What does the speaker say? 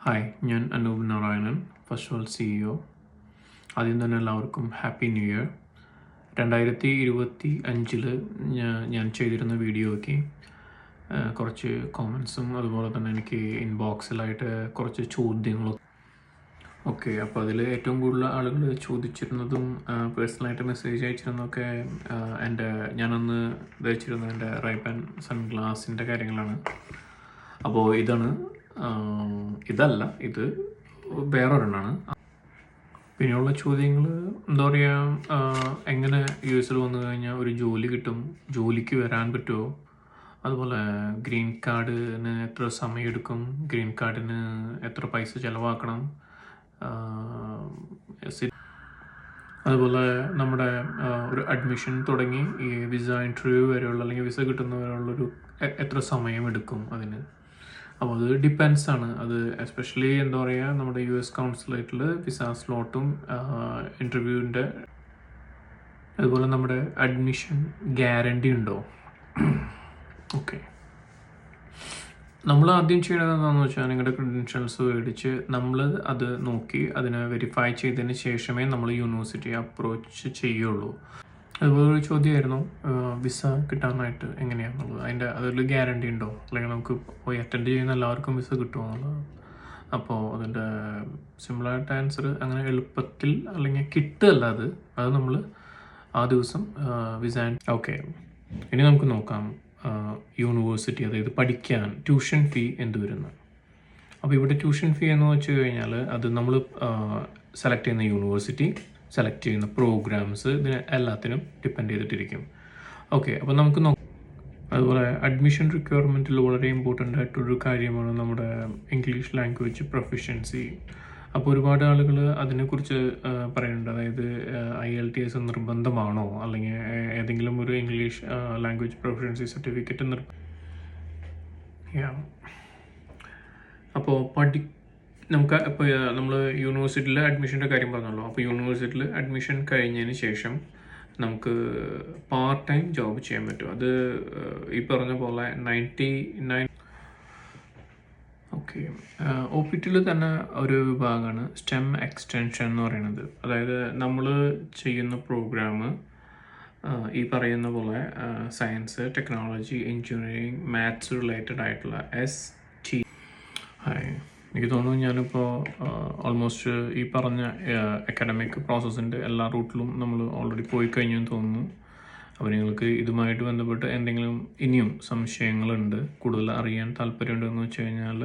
Hi, ഞാൻ Anoop Narayanan, first world CEO. ആദ്യം തന്നെ എല്ലാവർക്കും ഹാപ്പി ന്യൂ ഇയർ. 2025 ഞാൻ ചെയ്തിരുന്ന വീഡിയോയ്ക്ക് കുറച്ച് കോമൻസും അതുപോലെ തന്നെ എനിക്ക് ഇൻബോക്സിലായിട്ട് കുറച്ച് ചോദ്യങ്ങളും ഓക്കെ. അപ്പോൾ അതിൽ ഏറ്റവും കൂടുതൽ ആളുകൾ ചോദിച്ചിരുന്നതും പേഴ്സണലായിട്ട് മെസ്സേജ് അയച്ചിരുന്നതൊക്കെ ഞാനന്ന് ധരിച്ചിരുന്ന എൻ്റെ റൈബൻ സൺഗ്ലാസിൻ്റെ കാര്യങ്ങളാണ്. അപ്പോൾ ഇതല്ല, ഇത് വേറൊരെണ്ണമാണ്. പിന്നെയുള്ള ചോദ്യങ്ങൾ എന്താ പറയുക, എങ്ങനെ US വന്നു കഴിഞ്ഞാൽ ഒരു ജോലി കിട്ടും, ജോലിക്ക് വരാൻ പറ്റുമോ, അതുപോലെ ഗ്രീൻ കാർഡിന് എത്ര സമയം എടുക്കും, ഗ്രീൻ കാർഡിന് എത്ര പൈസ ചിലവാക്കണം, അതുപോലെ നമ്മുടെ ഒരു അഡ്മിഷൻ തുടങ്ങി ഈ വിസ ഇൻ്റർവ്യൂ വരെയുള്ള അല്ലെങ്കിൽ വിസ കിട്ടുന്നവരുള്ളൊരു എത്ര സമയം എടുക്കും അതിന്. അപ്പോൾ അത് ഡിപ്പെൻസ് ആണ്. അത് എസ്പെഷ്യലി എന്താ പറയുക, നമ്മുടെ US കൗൺസിലേറ്റിൽ വിസ സ്ലോട്ടും ഇൻ്റർവ്യൂവിൻ്റെ അതുപോലെ നമ്മുടെ അഡ്മിഷൻ ഗ്യാരണ്ടി ഉണ്ടോ. ഓക്കെ, നമ്മൾ ആദ്യം ചെയ്യണത് എന്താണെന്ന് വെച്ചാൽ നിങ്ങളുടെ ക്രെഡൻഷ്യൽസ് മേടിച്ച് നമ്മൾ അത് നോക്കി അതിനെ വെരിഫൈ ചെയ്തതിന് ശേഷമേ നമ്മൾ യൂണിവേഴ്സിറ്റി അപ്രോച്ച് ചെയ്യുള്ളൂ. അതുപോലെ ഒരു ചോദ്യമായിരുന്നു വിസ കിട്ടാനായിട്ട് എങ്ങനെയാണെന്നുള്ളത്, അതിൽ ഗ്യാരണ്ടി ഉണ്ടോ, അല്ലെങ്കിൽ നമുക്ക് പോയി അറ്റൻഡ് ചെയ്യുന്ന എല്ലാവർക്കും വിസ കിട്ടുമോ എന്നുള്ളത്. അപ്പോൾ അതിൻ്റെ സിമ്പിളായിട്ട് ആൻസർ അങ്ങനെ എളുപ്പത്തിൽ അല്ലെങ്കിൽ കിട്ടുകയല്ല, അത് നമ്മൾ ആ ദിവസം വിസ. ഓക്കെ, ഇനി നമുക്ക് നോക്കാം യൂണിവേഴ്സിറ്റി, അതായത് പഠിക്കാൻ ട്യൂഷൻ ഫീ എന്ത് വരുന്നത്. അപ്പോൾ ഇവിടെ ട്യൂഷൻ ഫീ എന്ന് വെച്ച് കഴിഞ്ഞാൽ അത് നമ്മൾ സെലക്ട് ചെയ്യുന്ന യൂണിവേഴ്സിറ്റി, സെലക്ട് ചെയ്യുന്ന പ്രോഗ്രാംസ്, ഇതിന് എല്ലാത്തിനും ഡിപ്പെൻഡ് ചെയ്തിട്ടിരിക്കും. ഓക്കെ, അപ്പോൾ നമുക്ക് അതുപോലെ അഡ്മിഷൻ റിക്വയർമെൻറ്റിൽ വളരെ ഇമ്പോർട്ടൻ്റ് ആയിട്ടൊരു കാര്യമാണ് നമ്മുടെ ഇംഗ്ലീഷ് ലാംഗ്വേജ് പ്രൊഫിഷ്യൻസി. അപ്പോൾ ഒരുപാട് ആളുകൾ അതിനെക്കുറിച്ച് പറയുന്നുണ്ട്, അതായത് IELTS നിർബന്ധമാണോ, അല്ലെങ്കിൽ ഏതെങ്കിലും ഒരു ഇംഗ്ലീഷ് ലാംഗ്വേജ് പ്രൊഫിഷ്യൻസി സർട്ടിഫിക്കറ്റ് അപ്പോൾ നമുക്ക് ഇപ്പോൾ നമ്മൾ യൂണിവേഴ്സിറ്റിയിൽ അഡ്മിഷൻ്റെ കാര്യം പറഞ്ഞല്ലോ. അപ്പോൾ യൂണിവേഴ്സിറ്റിയിൽ അഡ്മിഷൻ കഴിഞ്ഞതിന് ശേഷം നമുക്ക് പാർട്ട് ടൈം ജോബ് ചെയ്യാൻ പറ്റും. അത് ഈ പറഞ്ഞ പോലെ 99. ഓക്കെ, OPTയിൽ തന്നെ ഒരു വിഭാഗമാണ് STEM എക്സ്റ്റൻഷൻ എന്ന് പറയുന്നത്. അതായത് നമ്മൾ ചെയ്യുന്ന പ്രോഗ്രാം ഈ പറയുന്ന പോലെ science, technology, engineering, maths related ആയിട്ടുള്ള എനിക്ക് തോന്നുന്നു ഞാനിപ്പോൾ ഓൾമോസ്റ്റ് ഈ പറഞ്ഞ അക്കാഡമിക് പ്രോസസ്സിൻ്റെ എല്ലാ റൂട്ടിലും നമ്മൾ ഓൾറെഡി പോയി കഴിഞ്ഞു എന്ന് തോന്നുന്നു. അപ്പോൾ നിങ്ങൾക്ക് ഇതുമായിട്ട് ബന്ധപ്പെട്ട് എന്തെങ്കിലും ഇനിയും സംശയങ്ങളുണ്ട്, കൂടുതൽ അറിയാൻ താല്പര്യമുണ്ടെന്ന് വെച്ച് കഴിഞ്ഞാൽ